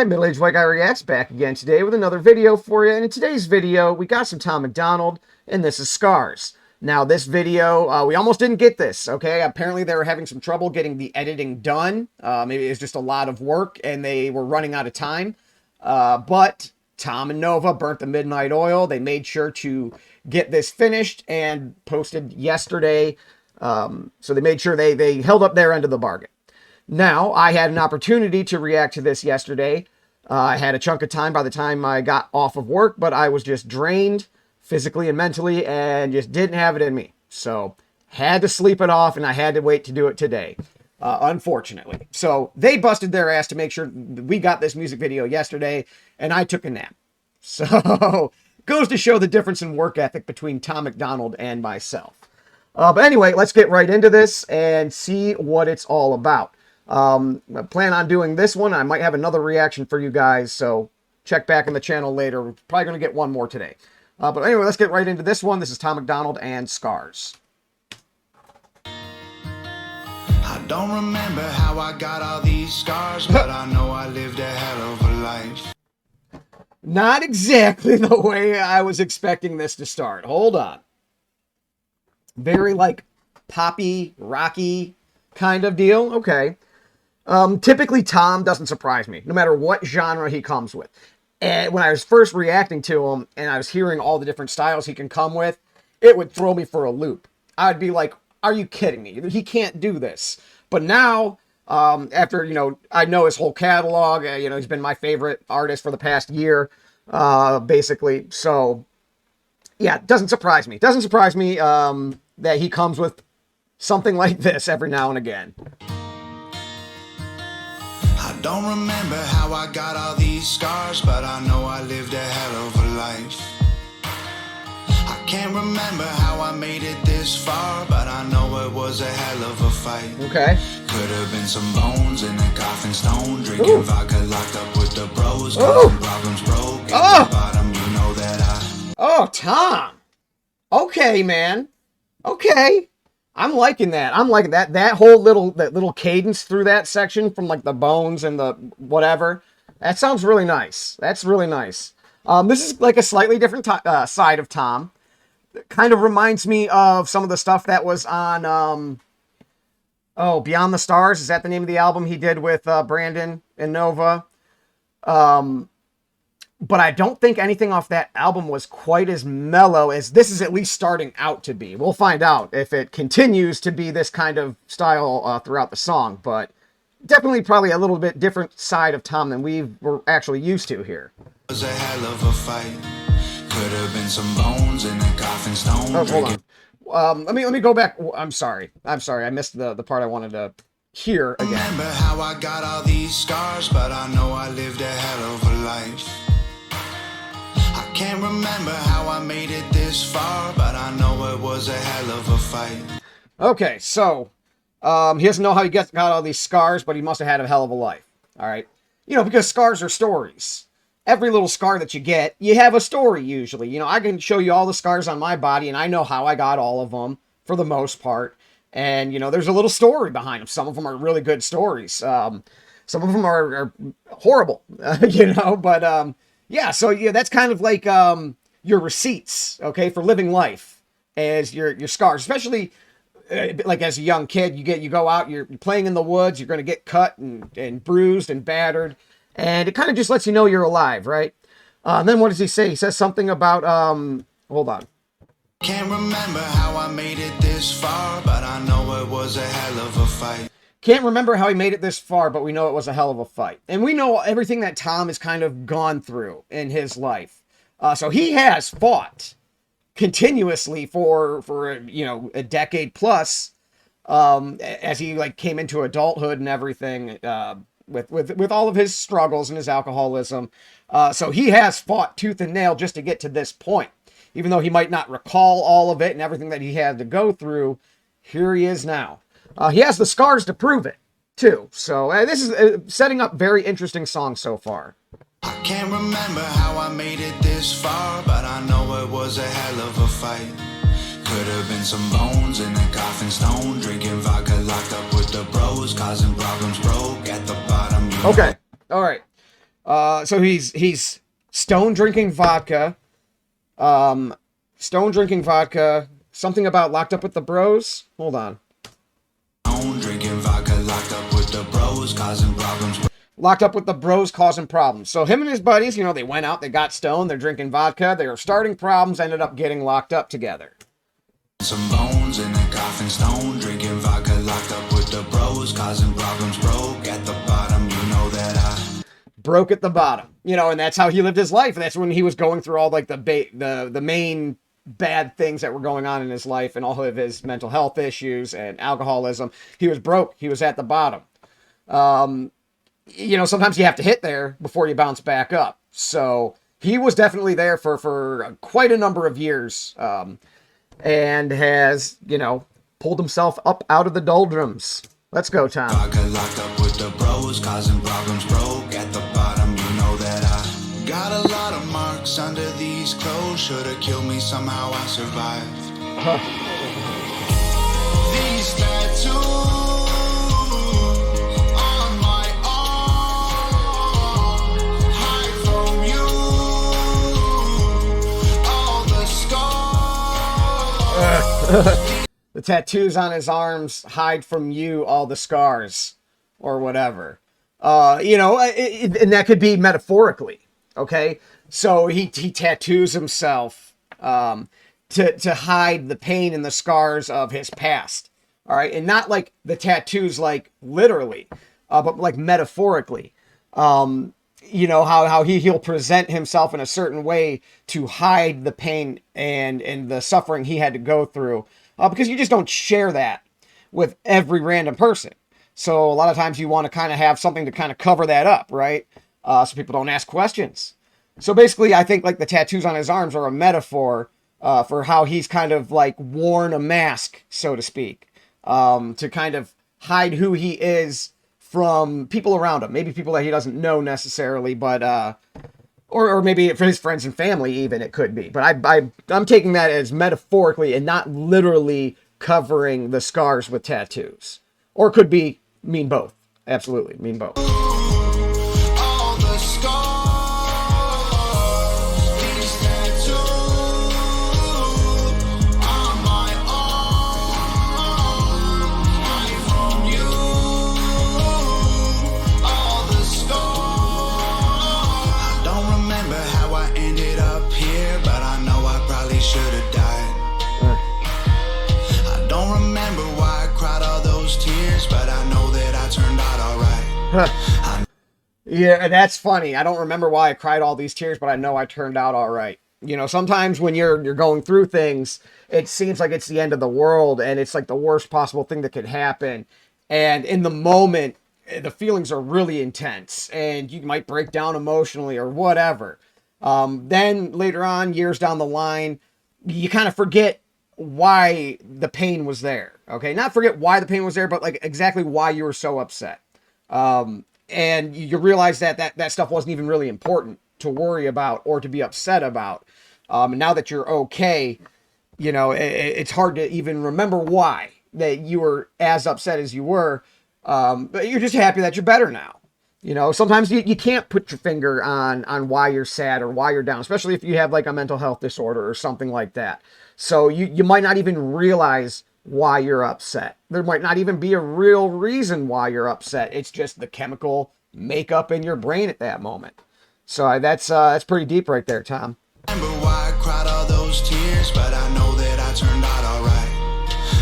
Alright, Middle-Aged White Guy Reacts back again today with another video for you. And in today's video, we got some Tom MacDonald, and this is Scars. Now, this video, we almost didn't get this, okay? Apparently, they were having some trouble getting the editing done. Maybe it was just a lot of work, and they were running out of time. But Tom and Nova burnt the midnight oil. They made sure to get this finished and posted yesterday. So they made sure they held up their end of the bargain. Now, I had an opportunity to react to this yesterday. I had a chunk of time by the time I got off of work, but I was just drained physically and mentally and just didn't have it in me. So, had to sleep it off, and I had to wait to do it today, unfortunately. So, they busted their ass to make sure we got this music video yesterday, and I took a nap. So, goes to show the difference in work ethic between Tom MacDonald and myself. But anyway, let's get right into this and see what it's all about. I plan on doing this one. I might have another reaction for you guys, so check back in the channel later. We're probably going to get one more today. But anyway, let's get right into this one. This is Tom MacDonald and Scars. I don't remember how I got all these scars, but I know I lived a hell of a life. Not exactly the way I was expecting this to start. Hold on. Very, like, poppy, rocky kind of deal. Okay. Typically, Tom doesn't surprise me, no matter what genre he comes with. And when I was first reacting to him, and I was hearing all the different styles he can come with, it would throw me for a loop. I'd be like, are you kidding me? He can't do this. But now, after, I know his whole catalog, he's been my favorite artist for the past year, basically. So, yeah, it doesn't surprise me. It doesn't surprise me that he comes with something like this every now and again. I don't remember how I got all these scars, but I know I lived a hell of a life. I can't remember how I made it this far, but I know it was a hell of a fight. Okay. Could have been some bones in a coffin stone, drinking vodka locked up with the bros, causing problems broke. At the bottom, you know that Oh, Tom. Okay, man. Okay. I'm liking that. I'm liking that. That whole little cadence through that section from like the bones and the whatever. That sounds really nice. That's really nice. This is like a slightly different side of Tom. It kind of reminds me of some of the stuff that was on, Beyond the Stars. Is that the name of the album he did with Brandon and Nova? But I don't think anything off that album was quite as mellow as this is at least starting out to be. We'll find out if it continues to be this kind of style throughout the song, but definitely probably a little bit different side of Tom than we're actually used to here. it was a hell of a fight. Could have been some bones in a coffin stone. Oh, hold on. Let me go back. I'm sorry. I missed the part I wanted to hear again. Remember how I got all these scars, but I know I lived a hell of a life. I can't remember how I made it this far, but I know it was a hell of a fight. Okay, so he doesn't know how he got all these scars, but he must have had a hell of a life. All right, because scars are stories. Every little scar that you get, you have a story usually. I can show you all the scars on my body, and I know how I got all of them for the most part. And there's a little story behind them. Some of them are really good stories. Some of them are horrible. But yeah, so that's kind of like your receipts, okay, for living life as your scars. Especially like as a young kid, you go out, you're playing in the woods, you're going to get cut and bruised and battered, and it kind of just lets you know you're alive, right? And then what does he say? He says something about hold on. Can't remember how I made it this far, but I know it was a hell of a fight. Can't remember how he made it this far, but we know it was a hell of a fight. And we know everything that Tom has kind of gone through in his life. So he has fought continuously for a decade plus, as he came into adulthood and everything, with all of his struggles and his alcoholism. So he has fought tooth and nail just to get to this point. Even though he might not recall all of it and everything that he had to go through, here he is now. He has the scars to prove it, too. So this is setting up very interesting song so far. I can't remember how I made it this far, but I know it was a hell of a fight. Could have been some bones in a coffin stone, drinking vodka locked up with the bros, causing problems broke at the bottom. Okay, all right. So he's stone drinking vodka. Stone drinking vodka. Something about locked up with the bros. Hold on. Stone drinking vodka, locked up with the bros, causing problems. Locked up with the bros, causing problems. So him and his buddies, you know, they went out, they got stoned, they're drinking vodka, they were starting problems, ended up getting locked up together. Some bones in a coffin, stone drinking vodka, locked up with the bros, causing problems. Broke at the bottom, you know that I broke at the bottom, you know, and that's how he lived his life. And that's when he was going through all like the main bad things that were going on in his life and all of his mental health issues and alcoholism. He was broke. He was at the bottom. You know, sometimes you have to hit there before you bounce back up. So he was definitely there for quite a number of years, and has, you know, pulled himself up out of the doldrums. Let's go, Tom. vodka, locked up with the bros, causing problems. Broke at the bottom, you know that I got a lot of marks under these clothes. Should've killed me, somehow I survived. These tattoos on my arm hide from you all the scars. The tattoos on his arms hide from you all the scars, or whatever. You know, and that could be metaphorically. Okay, so he tattoos himself to hide the pain and the scars of his past. All right, and not like the tattoos like literally, but like metaphorically. You know how he'll present himself in a certain way to hide the pain and the suffering he had to go through, because you just don't share that with every random person. So a lot of times you want to kind of have something to kind of cover that up, right? So people don't ask questions. So basically, I think like the tattoos on his arms are a metaphor for how he's kind of like worn a mask, so to speak, to kind of hide who he is from people around him. Maybe people that he doesn't know necessarily, but or maybe for his friends and family even, it could be. But I'm taking that as metaphorically and not literally covering the scars with tattoos. Or it could be mean both. Absolutely, mean both. All the scars, these tattoos on my arm hide from you all the scars. I don't remember how I ended up here, but I know I probably should have died. I don't remember why I cried all those tears, but I know that I turned out alright. Yeah, that's funny. I don't remember why I cried all these tears, but I know I turned out all right. You know, sometimes when you're going through things, it seems like it's the end of the world and it's like the worst possible thing that could happen. And in the moment, the feelings are really intense and you might break down emotionally or whatever. Then later on, years down the line, you kind of forget why the pain was there. Okay, not forget why the pain was there, but like exactly why you were so upset. And you realize that stuff wasn't even really important to worry about or to be upset about. And now that you're okay, you know, it's hard to even remember why that you were as upset as you were. But you're just happy that you're better now. You know, sometimes you can't put your finger on why you're sad or why you're down, especially if you have like a mental health disorder or something like that. So you might not even realize why you're upset. There might not even be a real reason why you're upset. It's just the chemical makeup in your brain at that moment. So that's pretty deep right there, Tom. Remember why I cried all those tears, but I know that I turned out alright.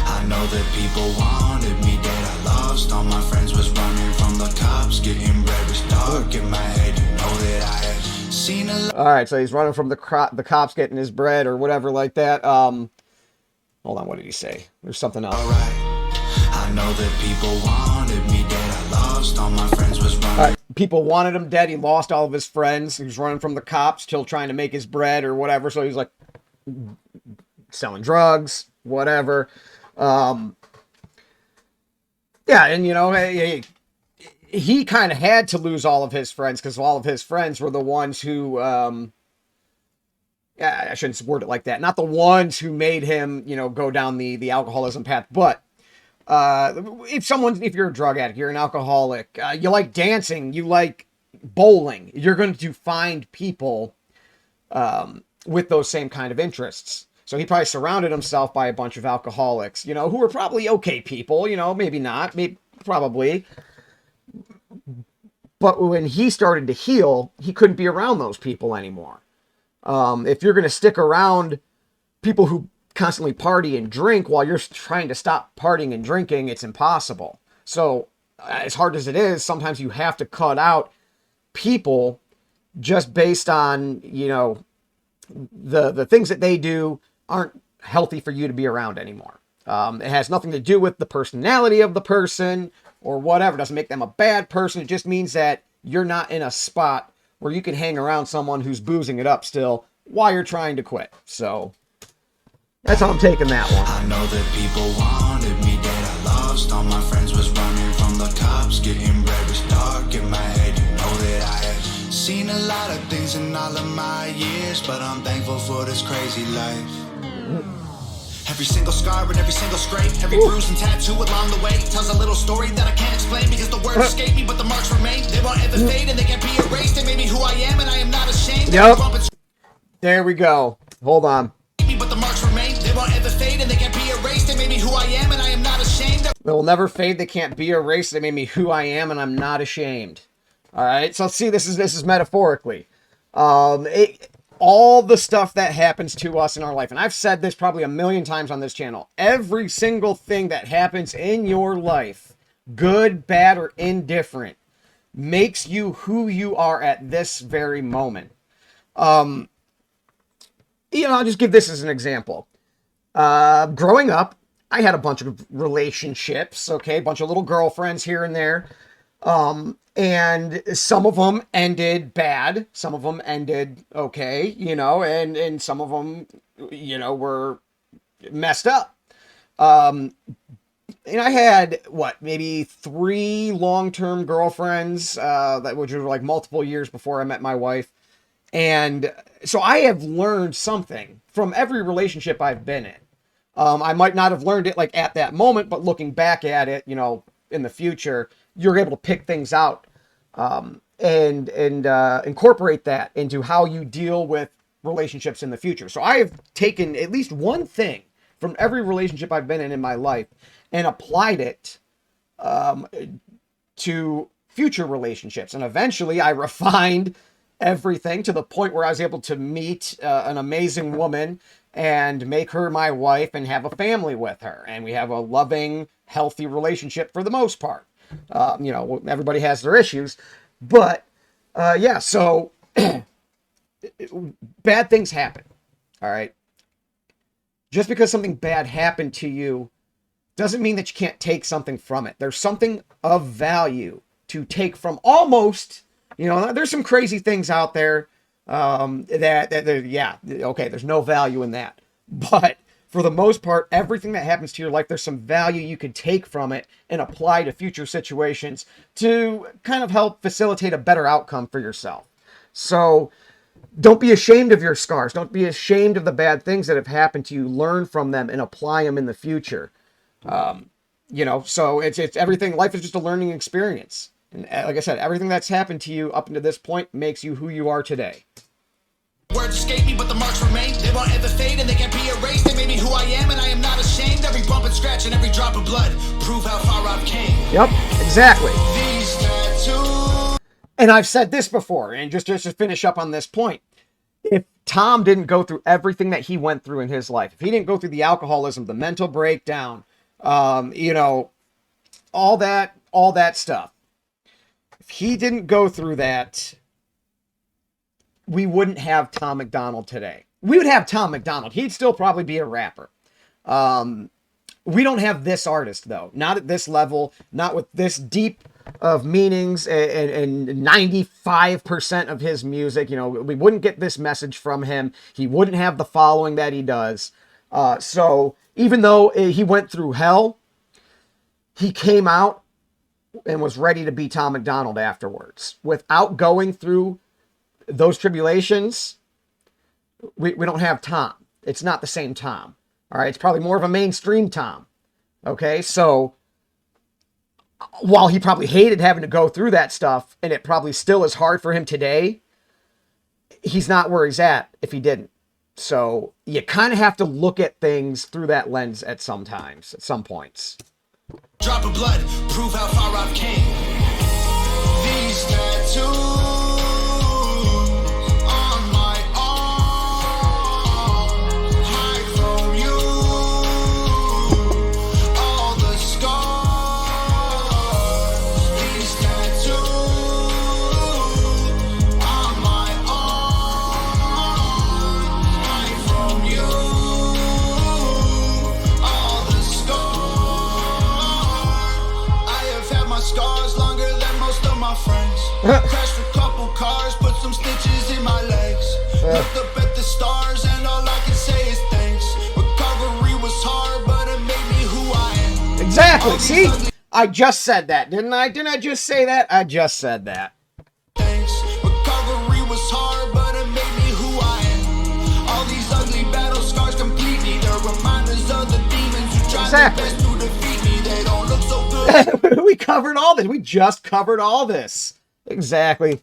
I know that people wanted me dead. I lost all my friends, was running from the cops. Getting red was dark in my head. You know that I had seen a lot. All right, so he's running from the cops, getting his bread or whatever like that. Hold on, what did he say? There's something else. Alright. I know that people wanted me dead. I lost all my friends, was running. All right. People wanted him dead. He lost all of his friends. He was running from the cops, still trying to make his bread or whatever. So he was like selling drugs, whatever. Yeah, and you know, he kind of had to lose all of his friends because all of his friends were the ones who, yeah, I shouldn't word it like that. Not the ones who made him, you know, go down the alcoholism path, but if you're a drug addict, you're an alcoholic, you like dancing, you like bowling, you're going to find people with those same kind of interests. So he probably surrounded himself by a bunch of alcoholics, you know, who were probably okay people, you know, maybe not, maybe probably. But when he started to heal, he couldn't be around those people anymore. If you're going to stick around people who constantly party and drink while you're trying to stop partying and drinking, it's impossible. So as hard as it is, sometimes you have to cut out people just based on, you know, the things that they do aren't healthy for you to be around anymore. It has nothing to do with the personality of the person or whatever. It doesn't make them a bad person. It just means that you're not in a spot where you can hang around someone who's boozing it up still while you're trying to quit. So that's how I'm taking that one. I know that people wanted me dead. I lost all my friends, was running from the cops. Getting red was dark in my head. You know that I have seen a lot of things in all of my years, but I'm thankful for this crazy life. Every single scar and every single scrape, every bruise and tattoo along the way tells a little story that I can't explain because the words escape me, but the marks remain. They won't ever fade and they can't be erased. They made me who I am and I am not ashamed. Yep. There we go. Hold on. But the marks remain. They won't ever fade and they can't be erased. They made me who I am and I am not ashamed. They will never fade. They can't be erased. They made me who I am and I'm not ashamed. All right. So let's see. This is metaphorically. All the stuff that happens to us in our life, and I've said this probably a million times on this channel, every single thing that happens in your life, good, bad, or indifferent, makes you who you are at this very moment. You know, I'll just give this as an example. Growing up, I had a bunch of relationships, okay, a bunch of little girlfriends here and there. And some of them ended bad, some of them ended okay, you know, and some of them, you know, were messed up. And I had, maybe 3 long-term girlfriends, which were like multiple years before I met my wife. And so I have learned something from every relationship I've been in. I might not have learned it like at that moment, but looking back at it, you know, in the future, you're able to pick things out and incorporate that into how you deal with relationships in the future. So I have taken at least one thing from every relationship I've been in my life and applied it to future relationships. And eventually I refined everything to the point where I was able to meet an amazing woman and make her my wife and have a family with her. And we have a loving, healthy relationship for the most part. You know, everybody has their issues, but yeah, so bad things happen. All right. Just because something bad happened to you doesn't mean that you can't take something from it. There's something of value to take from almost, you know, there's some crazy things out there yeah, okay, there's no value in that. But for the most part, everything that happens to your life, there's some value you can take from it and apply to future situations to kind of help facilitate a better outcome for yourself. So don't be ashamed of your scars. Don't be ashamed of the bad things that have happened to you. Learn from them and apply them in the future. You know, so it's everything. Life is just a learning experience. And like I said, everything that's happened to you up until this point makes you who you are today. Words escape me, but the marks remain. They won't ever fade and they can't be erased. They made me who I am and I am not ashamed. Every bump and scratch and every drop of blood prove how far I've came. Yep, exactly. These tattoos. And I've said this before, and just to finish up on this point, if Tom didn't go through everything that he went through in his life, if he didn't go through the alcoholism, the mental breakdown, you know, all that stuff, if he didn't go through that, we wouldn't have Tom MacDonald today. We would have Tom MacDonald. He'd still probably be a rapper. We don't have this artist, though. Not at this level, not with this deep of meanings and 95% of his music. You know, we wouldn't get this message from him. He wouldn't have the following that he does. So even though he went through hell, he came out and was ready to be Tom MacDonald afterwards. Without going through those tribulations, we don't have Tom. It's not the same Tom. All right, it's probably more of a mainstream Tom. Okay, so while he probably hated having to go through that stuff, and it probably still is hard for him today, he's not where he's at if he didn't. So you kind of have to look at things through that lens at some points. Drop of blood, prove how far I've came. These tattoos on my arm hide from you. All the scars. These tattoos on my arm hide from you. All the scars. I have had my scars longer than most of my friends. Crashed a couple cars, put some stitches in my legs. Looked up at the stars and all I can say is thanks. Recovery was hard, but it made me who I am. Exactly. See? I just said that, didn't I? Didn't I just say that? I just said that. Thanks. Recovery was hard, but it made me who I am. All these ugly battle scars complete me. They're reminders of the demons who try their best to defeat me. They don't look so good. We covered all this. We just covered all this. Exactly.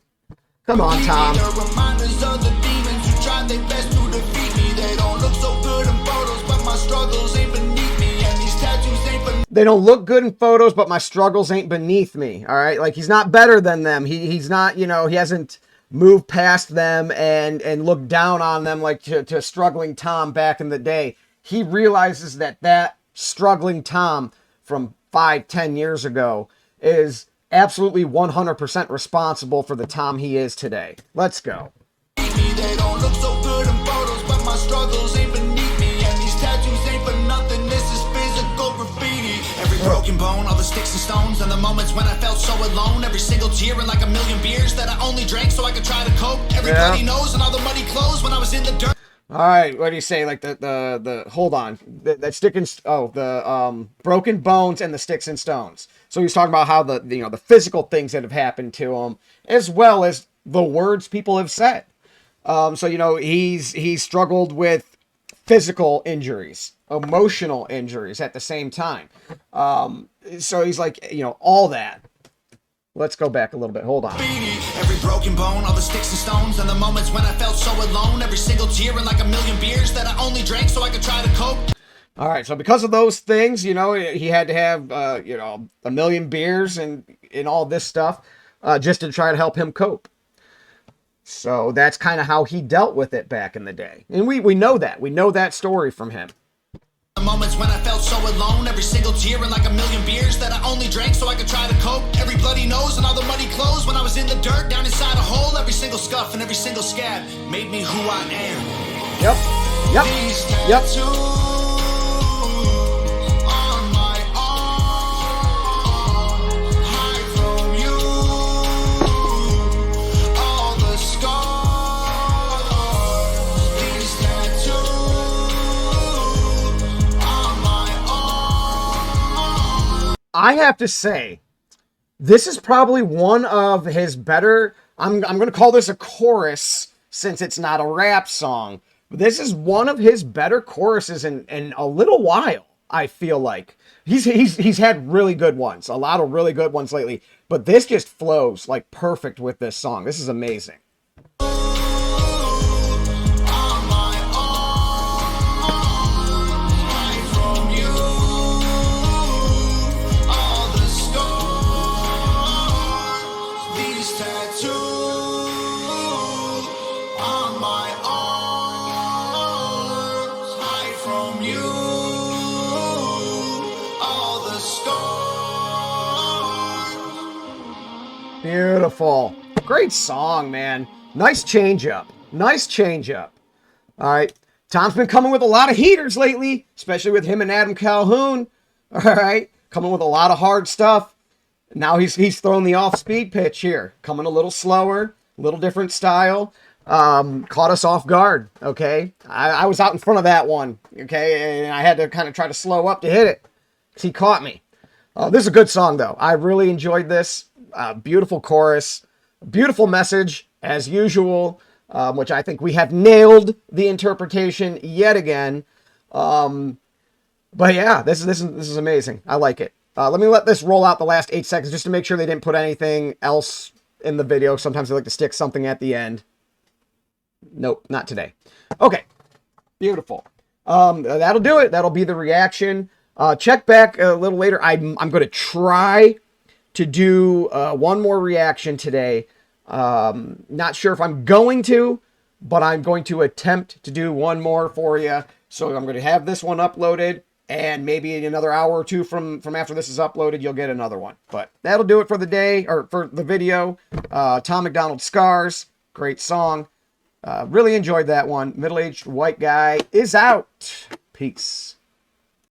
Come on, Tom. They're reminders of the demons who try their best to defeat me. They don't look so good in photos, but my struggles ain't beneath me. And these tattoos ain't beneath me. They don't look good in photos, but my struggles ain't beneath me. All right, like he's not better than them. He's not, you know, he hasn't moved past them and looked down on them like to struggling Tom back in the day. He realizes that struggling Tom from 5-10 years ago is absolutely 100% responsible for the Tom he is today. Let's go. They don't look so good in photos, but my struggles ain't beneath me. And these tattoos ain't for nothing. This is physical graffiti. Every broken bone, all the sticks and stones, and the moments when I felt so alone. Every single tear and like a million beers that I only drank so I could try to cope. Every bloody nose and all the muddy clothes when I was in the dirt. All right, what do you say? Like the hold on, that stick and the broken bones and the sticks and stones. So he's talking about how the physical things that have happened to him, as well as the words people have said. So he's struggled with physical injuries, emotional injuries at the same time. So he's like, all that. Let's go back a little bit. Hold on. Every broken bone, all the sticks and stones, and the moments when I felt so alone. Every single tear and like a million beers that I only drank so I could try to cope. All right, so because of those things, he had to have, a million beers and all this stuff just to try to help him cope. So that's kind of how he dealt with it back in the day. And we know that. We know that story from him. The moments when I felt so alone, every single tear and like a million beers that I only drank so I could try to cope. Every bloody nose and all the muddy clothes when I was in the dirt, down inside a hole. Every single scuff and every single scab made me who I am. Yep. These tattoos on my arm hide from you. All the scars. These tattoos on my arm. I have to say, this is probably one of his better. I'm going to call this a chorus since it's not a rap song. This is one of his better choruses in a little while. I feel like he's had really good ones, a lot of really good ones lately. But this just flows like perfect with this song. This is amazing. Beautiful. Great song, man. Nice change up. Nice change up. All right. Tom's been coming with a lot of heaters lately, especially with him and Adam Calhoun. All right. Coming with a lot of hard stuff. Now he's throwing the off-speed pitch here. Coming a little slower, a little different style. Caught us off guard, okay? I was out in front of that one, okay? And I had to kind of try to slow up to hit it. He caught me. This is a good song, though. I really enjoyed this. Beautiful chorus, beautiful message as usual, which I think we have nailed the interpretation yet again. But yeah, this is amazing. I like it. Let me let this roll out the last 8 seconds just to make sure they didn't put anything else in the video. Sometimes they like to stick something at the end. Nope, not today. Okay, beautiful. That'll do it. That'll be the reaction. Check back a little later. I'm going to try to do one more reaction today. Not sure if I'm going to, but I'm going to attempt to do one more for you. So I'm going to have this one uploaded, and maybe in another hour or two from after this is uploaded, you'll get another one. But that'll do it for the day, or for the video. Tom MacDonald, Scars. Great song. Really enjoyed that one. Middle-aged white guy is out. Peace.